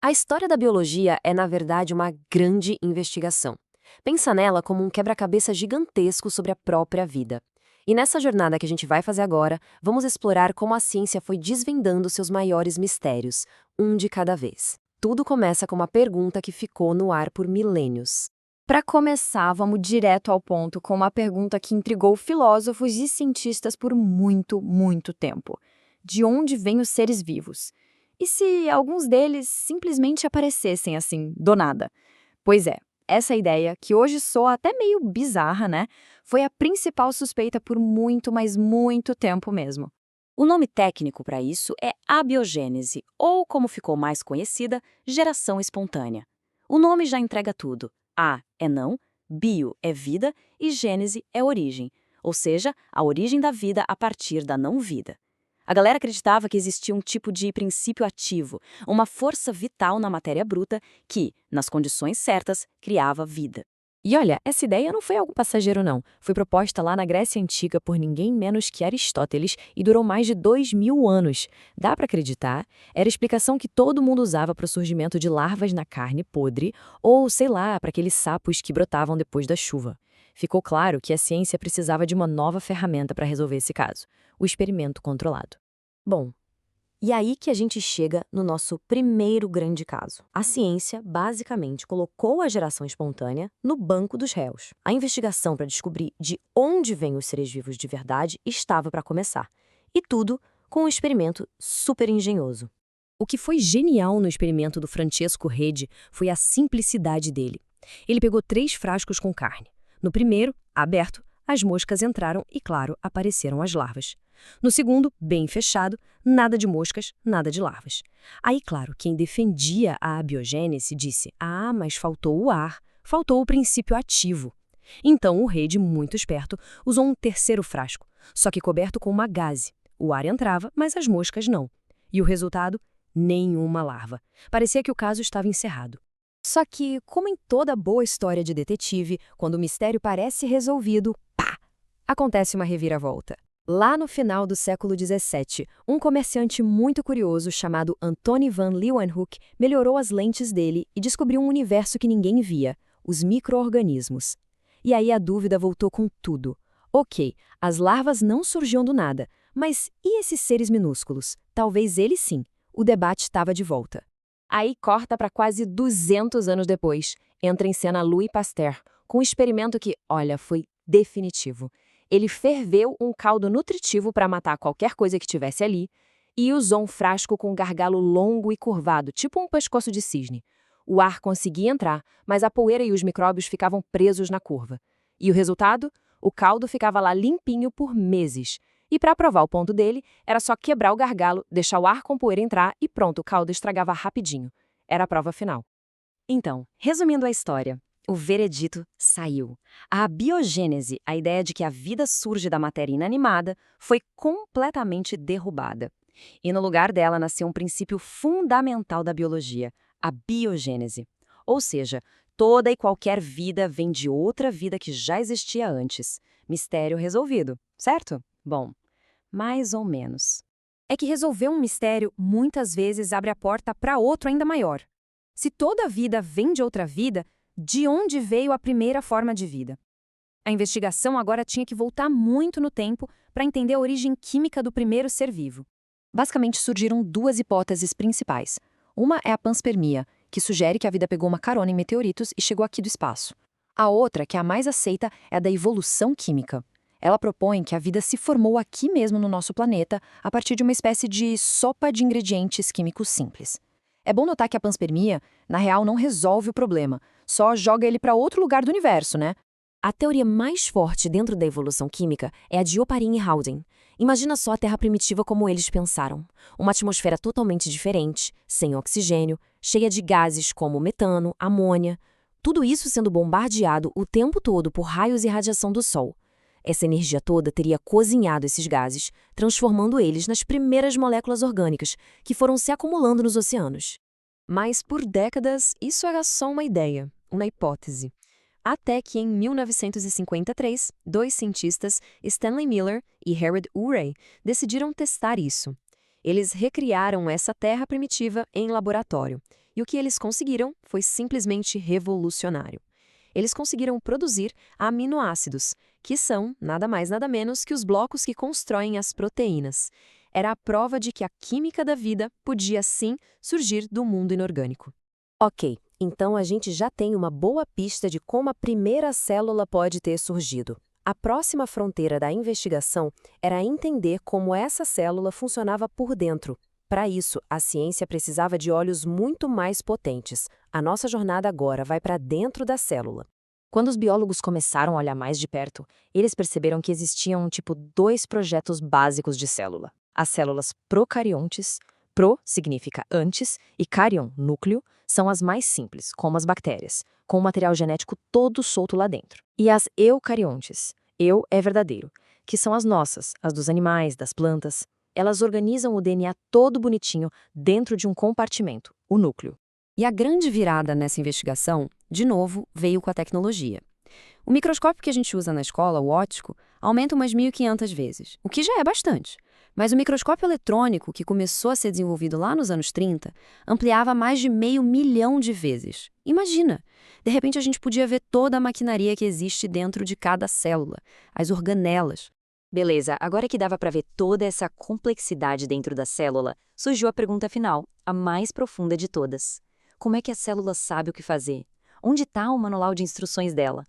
A história da biologia é, na verdade, uma grande investigação. Pensa nela como um quebra-cabeça gigantesco sobre a própria vida. E nessa jornada que a gente vai fazer agora, vamos explorar como a ciência foi desvendando seus maiores mistérios, um de cada vez. Tudo começa com uma pergunta que ficou no ar por milênios. Para começar, vamos direto ao ponto com uma pergunta que intrigou filósofos e cientistas por muito, muito tempo. De onde vêm os seres vivos? E se alguns deles simplesmente aparecessem assim, do nada? Pois é, essa ideia, que hoje soa até meio bizarra, né? Foi a principal suspeita por muito, mas muito tempo mesmo. O nome técnico para isso é abiogênese, ou, como ficou mais conhecida, geração espontânea. O nome já entrega tudo. A é não, bio é vida e gênese é origem, ou seja, a origem da vida a partir da não-vida. A galera acreditava que existia um tipo de princípio ativo, uma força vital na matéria bruta que, nas condições certas, criava vida. E olha, essa ideia não foi algo passageiro não. Foi proposta lá na Grécia Antiga por ninguém menos que Aristóteles e durou mais de 2000 anos. Dá para acreditar? Era a explicação que todo mundo usava para o surgimento de larvas na carne podre ou, sei lá, para aqueles sapos que brotavam depois da chuva. Ficou claro que a ciência precisava de uma nova ferramenta para resolver esse caso, o experimento controlado. Bom, e aí que a gente chega no nosso primeiro grande caso. A ciência, basicamente, colocou a geração espontânea no banco dos réus. A investigação para descobrir de onde vêm os seres vivos de verdade estava para começar. E tudo com um experimento super engenhoso. O que foi genial no experimento do Francesco Redi foi a simplicidade dele. Ele pegou 3 frascos com carne. No primeiro, aberto, as moscas entraram e, claro, apareceram as larvas. No segundo, bem fechado, nada de moscas, nada de larvas. Aí, claro, quem defendia a abiogênese disse: ah, mas faltou o ar, faltou o princípio ativo. Então o Redi, muito esperto, usou um terceiro frasco, só que coberto com uma gaze. O ar entrava, mas as moscas não. E o resultado? Nenhuma larva. Parecia que o caso estava encerrado. Só que, como em toda boa história de detetive, quando o mistério parece resolvido, pá! Acontece uma reviravolta. Lá no final do século XVII, um comerciante muito curioso chamado Antoni van Leeuwenhoek melhorou as lentes dele e descobriu um universo que ninguém via, os micro-organismos. E aí a dúvida voltou com tudo. Ok, as larvas não surgiam do nada, mas e esses seres minúsculos? Talvez eles sim. O debate estava de volta. Aí corta para quase 200 anos depois. Entra em cena Louis Pasteur, com um experimento que, olha, foi definitivo. Ele ferveu um caldo nutritivo para matar qualquer coisa que tivesse ali e usou um frasco com um gargalo longo e curvado, tipo um pescoço de cisne. O ar conseguia entrar, mas a poeira e os micróbios ficavam presos na curva. E o resultado? O caldo ficava lá limpinho por meses. E para provar o ponto dele, era só quebrar o gargalo, deixar o ar com poeira entrar e pronto, o caldo estragava rapidinho. Era a prova final. Então, resumindo a história, o veredito saiu. A abiogênese, a ideia de que a vida surge da matéria inanimada, foi completamente derrubada. E no lugar dela nasceu um princípio fundamental da biologia, a biogênese. Ou seja, toda e qualquer vida vem de outra vida que já existia antes. Mistério resolvido, certo? Bom, mais ou menos. É que resolver um mistério muitas vezes abre a porta para outro ainda maior. Se toda vida vem de outra vida, de onde veio a primeira forma de vida? A investigação agora tinha que voltar muito no tempo para entender a origem química do primeiro ser vivo. Basicamente surgiram 2 hipóteses principais. Uma é a panspermia, que sugere que a vida pegou uma carona em meteoritos e chegou aqui do espaço. A outra, que é a mais aceita, é a da evolução química. Ela propõe que a vida se formou aqui mesmo no nosso planeta a partir de uma espécie de sopa de ingredientes químicos simples. É bom notar que a panspermia, na real, não resolve o problema, só joga ele para outro lugar do universo, né? A teoria mais forte dentro da evolução química é a de Oparin e Haldane. Imagina só a Terra primitiva como eles pensaram. Uma atmosfera totalmente diferente, sem oxigênio, cheia de gases como metano, amônia. Tudo isso sendo bombardeado o tempo todo por raios e radiação do Sol. Essa energia toda teria cozinhado esses gases, transformando eles nas primeiras moléculas orgânicas, que foram se acumulando nos oceanos. Mas por décadas, isso era só uma ideia, uma hipótese. Até que em 1953, 2 cientistas, Stanley Miller e Harold Urey, decidiram testar isso. Eles recriaram essa terra primitiva em laboratório. E o que eles conseguiram foi simplesmente revolucionário. Eles conseguiram produzir aminoácidos, que são nada mais nada menos que os blocos que constroem as proteínas. Era a prova de que a química da vida podia sim surgir do mundo inorgânico. Ok, então a gente já tem uma boa pista de como a primeira célula pode ter surgido. A próxima fronteira da investigação era entender como essa célula funcionava por dentro. Para isso, a ciência precisava de olhos muito mais potentes. A nossa jornada agora vai para dentro da célula. Quando os biólogos começaram a olhar mais de perto, eles perceberam que existiam dois projetos básicos de célula. As células procariontes, pro significa antes, e carion, núcleo, são as mais simples, como as bactérias, com o material genético todo solto lá dentro. E as eucariontes, eu é verdadeiro, que são as nossas, as dos animais, das plantas. Elas organizam o DNA todo bonitinho dentro de um compartimento, o núcleo. E a grande virada nessa investigação, de novo, veio com a tecnologia. O microscópio que a gente usa na escola, o óptico, aumenta umas 1.500 vezes, o que já é bastante. Mas o microscópio eletrônico, que começou a ser desenvolvido lá nos anos 30, ampliava mais de 500 mil de vezes. Imagina! De repente a gente podia ver toda a maquinaria que existe dentro de cada célula, as organelas. Beleza, agora que dava para ver toda essa complexidade dentro da célula, surgiu a pergunta final, a mais profunda de todas. Como é que a célula sabe o que fazer? Onde está o manual de instruções dela?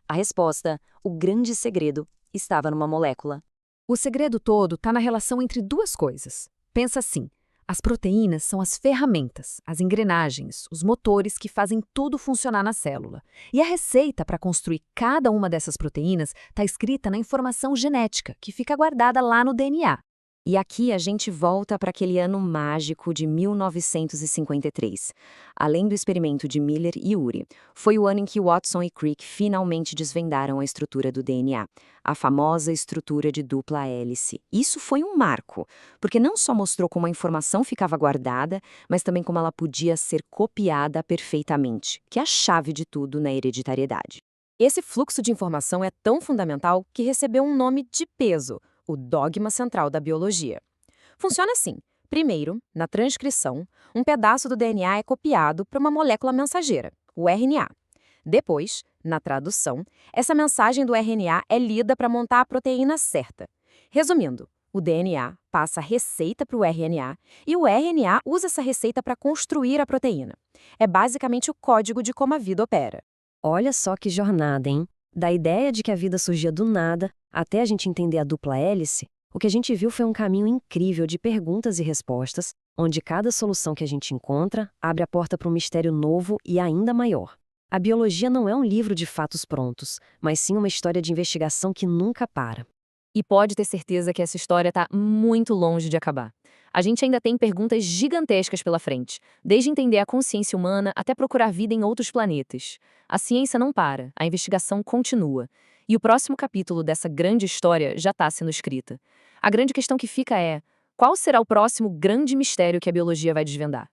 A resposta, o grande segredo, estava numa molécula. O segredo todo está na relação entre duas coisas. Pensa assim, as proteínas são as ferramentas, as engrenagens, os motores que fazem tudo funcionar na célula. E a receita para construir cada uma dessas proteínas está escrita na informação genética, que fica guardada lá no DNA. E aqui a gente volta para aquele ano mágico de 1953. Além do experimento de Miller e Urey, foi o ano em que Watson e Crick finalmente desvendaram a estrutura do DNA, a famosa estrutura de dupla hélice. Isso foi um marco, porque não só mostrou como a informação ficava guardada, mas também como ela podia ser copiada perfeitamente, que é a chave de tudo na hereditariedade. Esse fluxo de informação é tão fundamental que recebeu um nome de peso: o dogma central da biologia. Funciona assim. Primeiro, na transcrição, um pedaço do DNA é copiado para uma molécula mensageira, o RNA. Depois, na tradução, essa mensagem do RNA é lida para montar a proteína certa. Resumindo, o DNA passa a receita para o RNA e o RNA usa essa receita para construir a proteína. É basicamente o código de como a vida opera. Olha só que jornada, hein? Da ideia de que a vida surgia do nada, até a gente entender a dupla hélice, o que a gente viu foi um caminho incrível de perguntas e respostas, onde cada solução que a gente encontra abre a porta para um mistério novo e ainda maior. A biologia não é um livro de fatos prontos, mas sim uma história de investigação que nunca para. E pode ter certeza que essa história está muito longe de acabar. A gente ainda tem perguntas gigantescas pela frente, desde entender a consciência humana até procurar vida em outros planetas. A ciência não para, a investigação continua. E o próximo capítulo dessa grande história já está sendo escrita. A grande questão que fica é: qual será o próximo grande mistério que a biologia vai desvendar?